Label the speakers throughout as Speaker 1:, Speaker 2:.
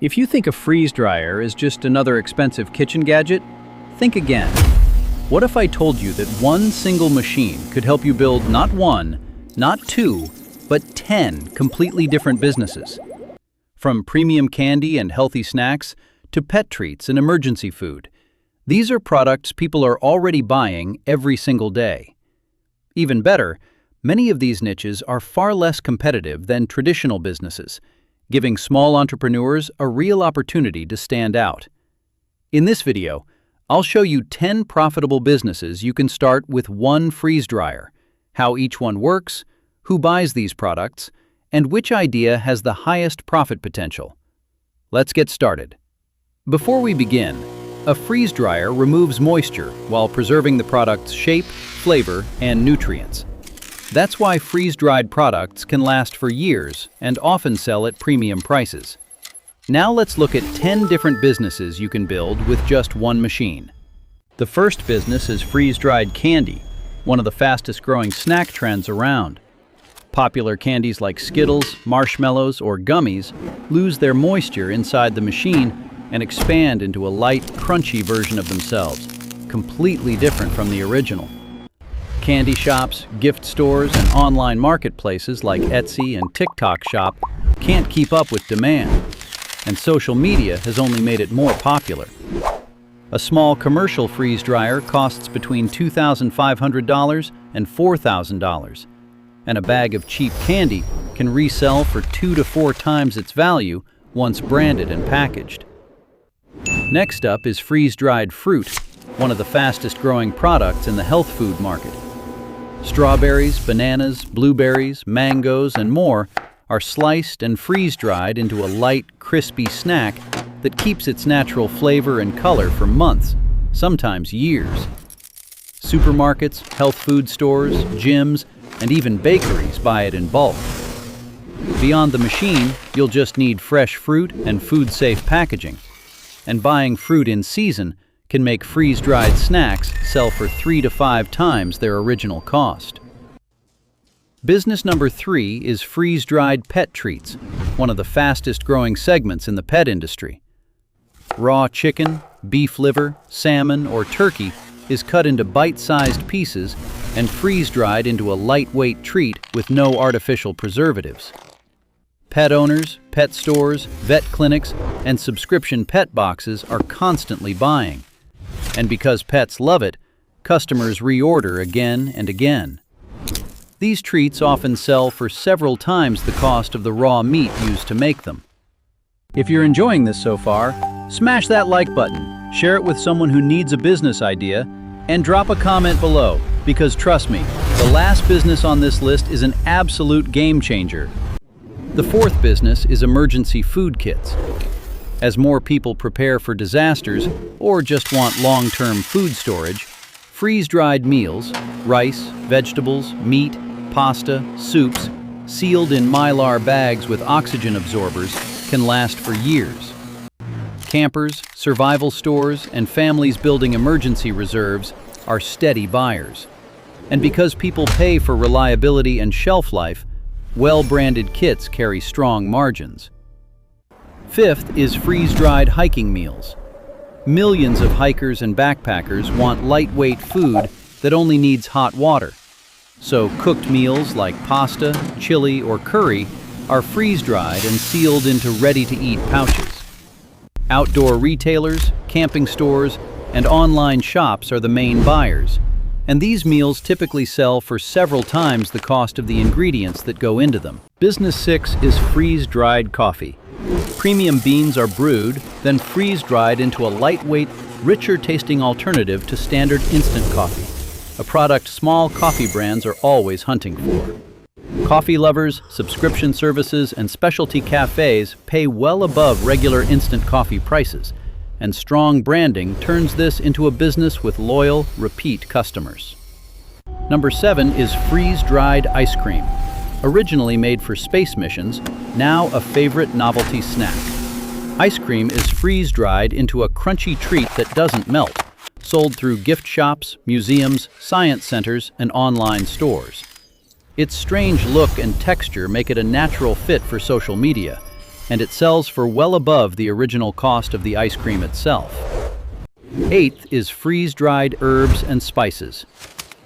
Speaker 1: If you think a freeze dryer is just another expensive kitchen gadget, think again. What if I told you that one single machine could help you build not one, not two, but 10 completely different businesses? From premium candy and healthy snacks to pet treats and emergency food, these are products people are already buying every single day. Even better, many of these niches are far less competitive than traditional businesses, giving small entrepreneurs a real opportunity to stand out. In this video, I'll show you 10 profitable businesses you can start with one freeze dryer, how each one works, who buys these products, and which idea has the highest profit potential. Let's get started. Before we begin, a freeze dryer removes moisture while preserving the product's shape, flavor, and nutrients. That's why freeze-dried products can last for years and often sell at premium prices. Now let's look at 10 different businesses you can build with just one machine. The first business is freeze-dried candy, one of the fastest-growing snack trends around. Popular candies like Skittles, marshmallows, or gummies lose their moisture inside the machine and expand into a light, crunchy version of themselves, completely different from the original. Candy shops, gift stores, and online marketplaces like Etsy and TikTok Shop can't keep up with demand, and social media has only made it more popular. A small commercial freeze dryer costs between $2,500 and $4,000, and a bag of cheap candy can resell for 2 to 4 times its value once branded and packaged. Next up is freeze-dried fruit, one of the fastest-growing products in the health food market. Strawberries, bananas, blueberries, mangoes, and more are sliced and freeze-dried into a light, crispy snack that keeps its natural flavor and color for months, sometimes years. Supermarkets, health food stores, gyms, and even bakeries buy it in bulk. Beyond the machine, you'll just need fresh fruit and food-safe packaging. And buying fruit in season can make freeze-dried snacks sell for 3 to 5 times their original cost. Business number 3 is freeze-dried pet treats, one of the fastest-growing segments in the pet industry. Raw chicken, beef liver, salmon, or turkey is cut into bite-sized pieces and freeze-dried into a lightweight treat with no artificial preservatives. Pet owners, pet stores, vet clinics, and subscription pet boxes are constantly buying. And because pets love it, customers reorder again and again. These treats often sell for several times the cost of the raw meat used to make them. If you're enjoying this so far, smash that like button, share it with someone who needs a business idea, and drop a comment below, because trust me, the last business on this list is an absolute game changer. The fourth business is emergency food kits. As more people prepare for disasters or just want long-term food storage, freeze-dried meals, rice, vegetables, meat, pasta, soups, sealed in Mylar bags with oxygen absorbers, can last for years. Campers, survival stores, and families building emergency reserves are steady buyers. And because people pay for reliability and shelf life, well-branded kits carry strong margins. Fifth is freeze-dried hiking meals. Millions of hikers and backpackers want lightweight food that only needs hot water. So cooked meals like pasta, chili, or curry are freeze-dried and sealed into ready-to-eat pouches. Outdoor retailers, camping stores, and online shops are the main buyers, and these meals typically sell for several times the cost of the ingredients that go into them. Business 6 is freeze-dried coffee. Premium beans are brewed, then freeze-dried into a lightweight, richer-tasting alternative to standard instant coffee, a product small coffee brands are always hunting for. Coffee lovers, subscription services, and specialty cafes pay well above regular instant coffee prices, and strong branding turns this into a business with loyal, repeat customers. Number 7 is freeze-dried ice cream. Originally made for space missions, now a favorite novelty snack. Ice cream is freeze-dried into a crunchy treat that doesn't melt, sold through gift shops, museums, science centers, and online stores. Its strange look and texture make it a natural fit for social media, and it sells for well above the original cost of the ice cream itself. Eighth is freeze-dried herbs and spices.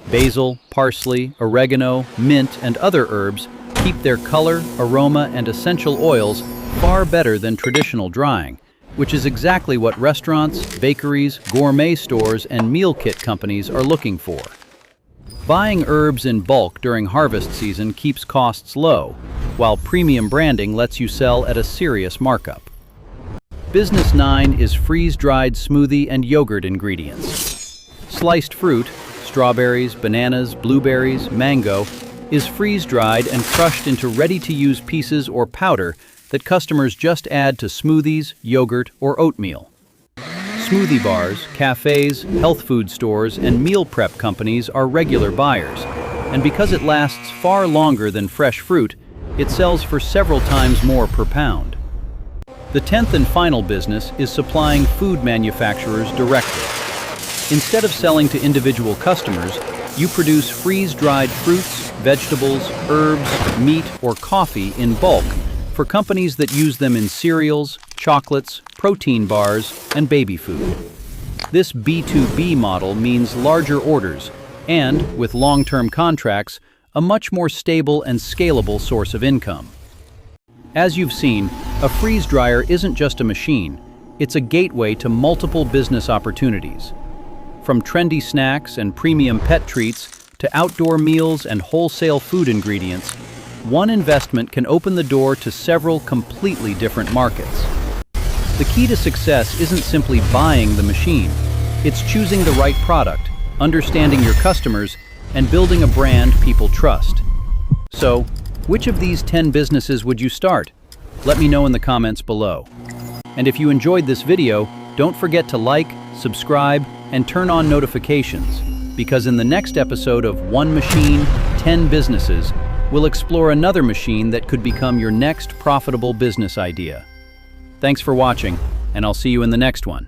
Speaker 1: Basil, parsley, oregano, mint, and other herbs keep their color, aroma, and essential oils far better than traditional drying, which is exactly what restaurants, bakeries, gourmet stores, and meal kit companies are looking for. Buying herbs in bulk during harvest season keeps costs low, while premium branding lets you sell at a serious markup. Business 9 is freeze-dried smoothie and yogurt ingredients. Sliced fruit, strawberries, bananas, blueberries, mango, is freeze-dried and crushed into ready-to-use pieces or powder that customers just add to smoothies, yogurt, or oatmeal. Smoothie bars, cafes, health food stores, and meal prep companies are regular buyers, and because it lasts far longer than fresh fruit, it sells for several times more per pound. The 10th and final business is supplying food manufacturers directly. Instead of selling to individual customers, you produce freeze-dried fruits, vegetables, herbs, meat, or coffee in bulk for companies that use them in cereals, chocolates, protein bars, and baby food. This B2B model means larger orders and, with long-term contracts, a much more stable and scalable source of income. As you've seen, a freeze dryer isn't just a machine, it's a gateway to multiple business opportunities. From trendy snacks and premium pet treats to outdoor meals and wholesale food ingredients, one investment can open the door to several completely different markets. The key to success isn't simply buying the machine, it's choosing the right product, understanding your customers, and building a brand people trust. So, which of these 10 businesses would you start? Let me know in the comments below. And if you enjoyed this video, don't forget to like, subscribe, and turn on notifications, because in the next episode of One Machine, 10 Businesses, we'll explore another machine that could become your next profitable business idea. Thanks for watching, and I'll see you in the next one.